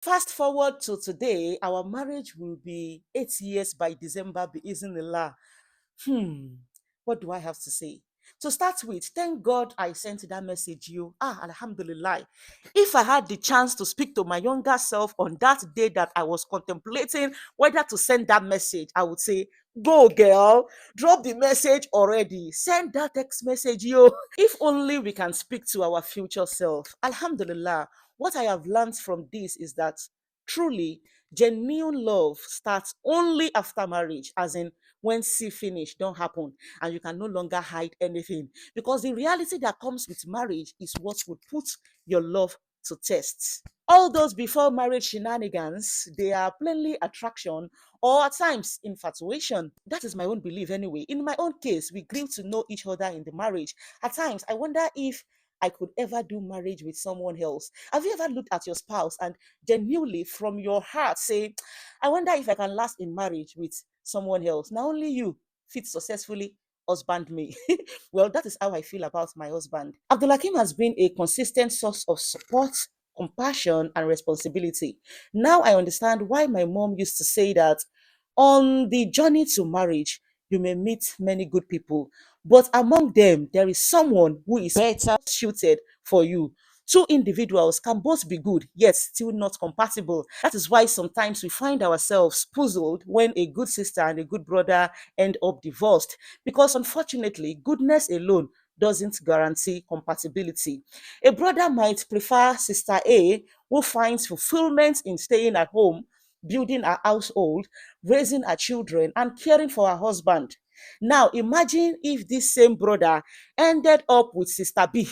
Fast forward to today, our marriage will be 8 years by December, bi'iznillah. Hmm, what do I have to say? To start with, thank God I sent that message you. Alhamdulillah. If I had the chance to speak to my younger self on that day that I was contemplating whether to send that message, I would say, go girl, drop the message already. Send that text message, yo. If only we can speak to our future self. Alhamdulillah. What I have learned from this is that truly genuine love starts only after marriage, as in when see finish don't happen and you can no longer hide anything, because the reality that comes with marriage is what would put your love to test. All those before marriage shenanigans, they are plainly attraction or at times infatuation. That is my own belief anyway. In my own case, we grew to know each other in the marriage. At times I wonder if I could ever do marriage with someone else. Have you ever looked at your spouse and genuinely from your heart say, I wonder if I can last in marriage with someone else? Now only you fit successfully husband me. Well, that is how I feel about my husband. Abdulhakim has been a consistent source of support, compassion, and responsibility. Now I understand why my mom used to say that on the journey to marriage, you may meet many good people, but among them, there is someone who is better suited for you. Two individuals can both be good, yet still not compatible. That is why sometimes we find ourselves puzzled when a good sister and a good brother end up divorced, because unfortunately, goodness alone doesn't guarantee compatibility. A brother might prefer sister A, who finds fulfillment in staying at home, building a household, raising her children, and caring for her husband. Now, imagine if this same brother ended up with Sister B,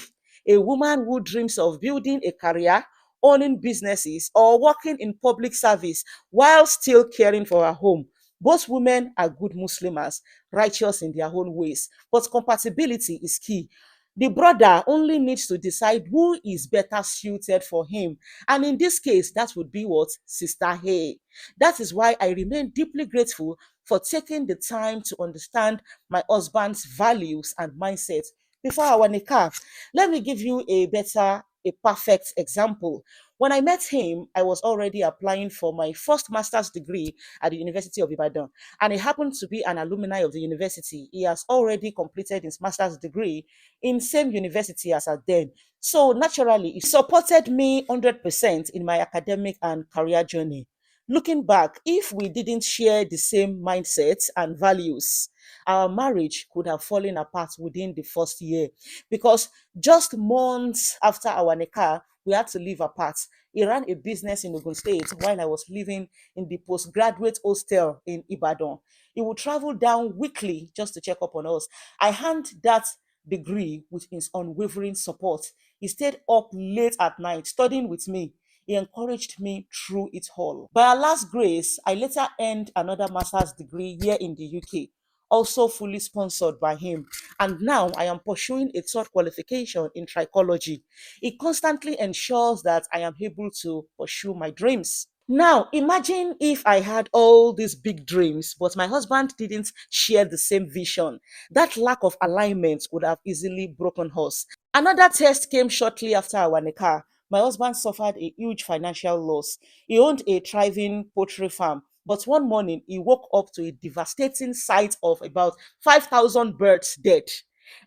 a woman who dreams of building a career, owning businesses, or working in public service while still caring for her home. Both women are good Muslims, righteous in their own ways, but compatibility is key. The brother only needs to decide who is better suited for him. And in this case, that would be what? Sister A. That is why I remain deeply grateful for taking the time to understand my husband's values and mindset before our nikah. Let me give you a perfect example. When I met him, I was already applying for my first master's degree at the University of Ibadan, and he happened to be an alumni of the university. He has already completed his master's degree in same university as at then. So naturally, he supported me 100% in my academic and career journey. Looking back, if we didn't share the same mindset and values, our marriage could have fallen apart within the first year, because just months after our nikah, we had to live apart. He ran a business in Ogun State while I was living in the postgraduate hostel in Ibadan. He would travel down weekly just to check up on us. I hand that degree with his unwavering support. He stayed up late at night studying with me. He encouraged me through it all. By Allah's grace, I later earned another master's degree here in the UK, also fully sponsored by him. And now I am pursuing a third qualification in trichology. It constantly ensures that I am able to pursue my dreams. Now, imagine if I had all these big dreams, but my husband didn't share the same vision. That lack of alignment would have easily broken us. Another test came shortly after our nikah. My husband suffered a huge financial loss. He owned a thriving poultry farm, but one morning he woke up to a devastating sight of about 5,000 birds dead.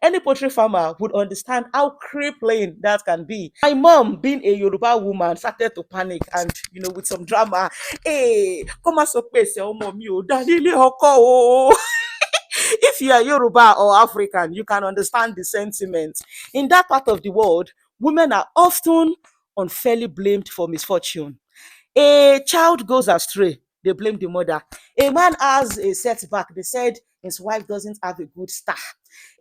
Any poultry farmer would understand how crippling that can be. My mom, being a Yoruba woman, started to panic and, with some drama. Hey, come and surprise your mom, you Danile Hoko. If you are Yoruba or African, you can understand the sentiment. In that part of the world, women are often unfairly blamed for misfortune. A child goes astray, they blame the mother. A man has a setback, they said his wife doesn't have a good star.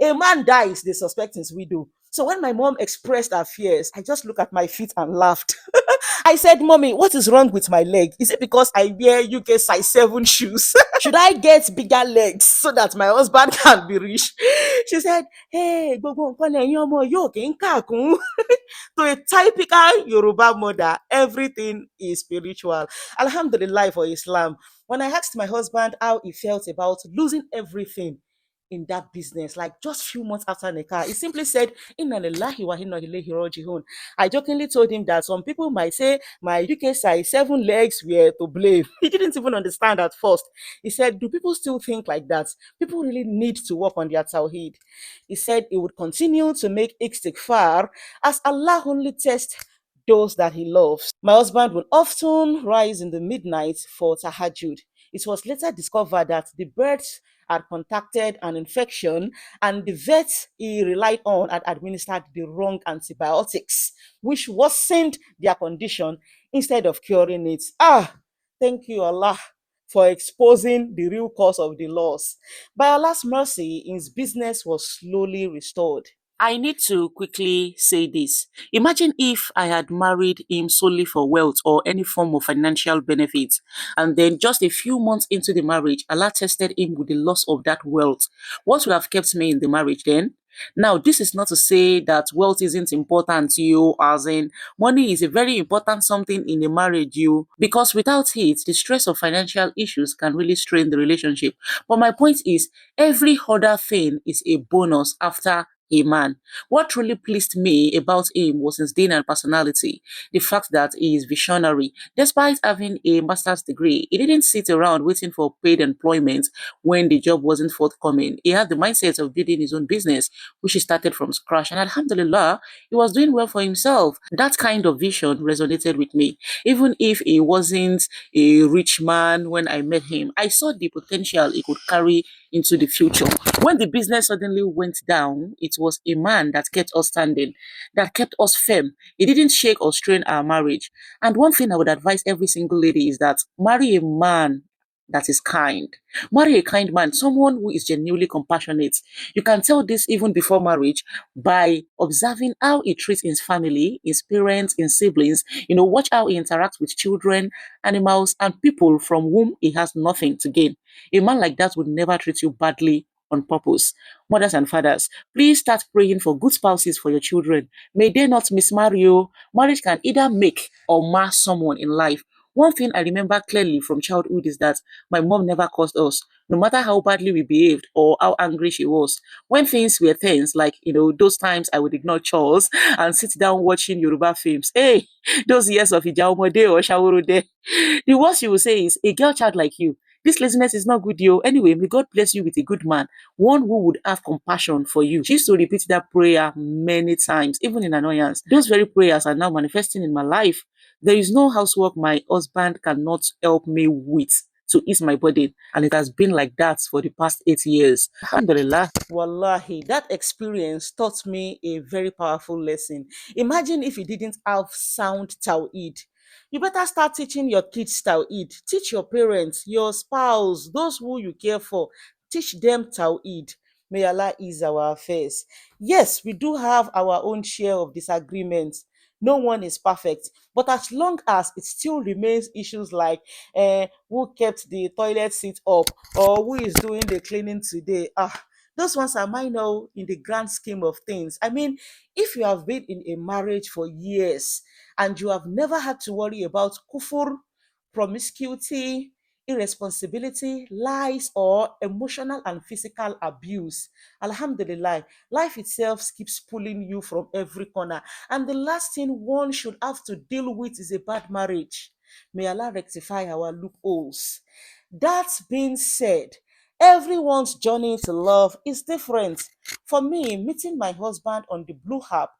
A man dies, they suspect his widow. So when my mom expressed her fears, I just looked at my feet and laughed. I said, Mommy, what is wrong with my leg? Is it because I wear UK size 7 shoes? Should I get bigger legs so that my husband can be rich? She said, Hey, gbogbo nǹkan lẹ́yìn ọmọ yóò kí ń kàkún. To a typical Yoruba mother, everything is spiritual. Alhamdulillah for Islam. When I asked my husband how he felt about losing everything, in that business, like just few months after Nikah. He simply said, Inna lillahi wa inna ilaihi raji'un. I jokingly told him that some people might say my UK size 7 legs were to blame. He didn't even understand at first. He said, do people still think like that? People really need to work on their tawheed. He said he would continue to make istighfar as Allah only tests those that he loves. My husband would often rise in the midnight for tahajjud. It was later discovered that the birds had contacted an infection and the vet he relied on had administered the wrong antibiotics, which worsened their condition instead of curing it. Thank you, Allah, for exposing the real cause of the loss. By Allah's mercy, his business was slowly restored. I need to quickly say this. Imagine if I had married him solely for wealth or any form of financial benefit, and then just a few months into the marriage, Allah tested him with the loss of that wealth. What would have kept me in the marriage then? Now, this is not to say that wealth isn't important to you, as in money is a very important something in a marriage, because without it, the stress of financial issues can really strain the relationship. But my point is, every other thing is a bonus after a man. What truly pleased me about him was his din and personality. The fact that he is visionary. Despite having a master's degree, he didn't sit around waiting for paid employment when the job wasn't forthcoming. He had the mindset of building his own business, which he started from scratch. And Alhamdulillah, he was doing well for himself. That kind of vision resonated with me. Even if he wasn't a rich man when I met him, I saw the potential he could carry into the future. When the business suddenly went down, it was a man that kept us standing, that kept us firm. He didn't shake or strain our marriage. And one thing I would advise every single lady is that marry a man that is kind. Marry a kind man, someone who is genuinely compassionate. You can tell this even before marriage by observing how he treats his family, his parents, his siblings. Watch how he interacts with children, animals, and people from whom he has nothing to gain. A man like that would never treat you badly on purpose. Mothers and fathers, please start praying for good spouses for your children. May they not mismarry you. Marriage can either make or mar someone in life. One thing I remember clearly from childhood is that my mom never cursed us, no matter how badly we behaved or how angry she was. When things were tense, like, those times I would ignore chores and sit down watching Yoruba films. Hey, those years of Ijaomode or Shawurude. The worst she will say is, a girl child like you, this laziness is not good, yo. Anyway, may God bless you with a good man, one who would have compassion for you. She used to repeat that prayer many times, even in annoyance. Those very prayers are now manifesting in my life. There is no housework my husband cannot help me with to ease my burden. And it has been like that for the past 8 years. Alhamdulillah. Wallahi, that experience taught me a very powerful lesson. Imagine if you didn't have sound Tawheed. You better start teaching your kids Tawheed. Teach your parents, your spouse, those who you care for. Teach them Tawheed. May Allah ease our affairs. Yes, we do have our own share of disagreements. No one is perfect. But as long as it still remains issues like who kept the toilet seat up or who is doing the cleaning today, those ones are minor in the grand scheme of things. I mean, if you have been in a marriage for years and you have never had to worry about kufur, promiscuity, irresponsibility, lies, or emotional and physical abuse, Alhamdulillah, life itself keeps pulling you from every corner. And the last thing one should have to deal with is a bad marriage. May Allah rectify our loopholes. That being said, everyone's journey to love is different. For me, meeting my husband on the Blue App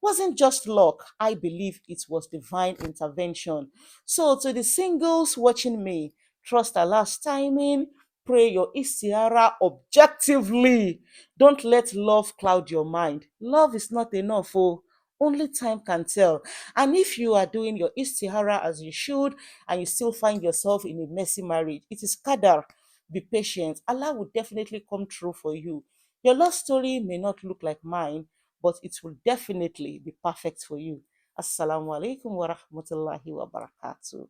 wasn't just luck. I believe it was divine intervention. So, to the singles watching me, trust Allah's timing, pray your istiara objectively. Don't let love cloud your mind. Love is not enough. Oh. Only time can tell. And if you are doing your istihara as you should and you still find yourself in a messy marriage, it is qadar. Be patient. Allah will definitely come true for you. Your love story may not look like mine, but it will definitely be perfect for you. Assalamu alaikum wa rahmatullahi wa barakatuh.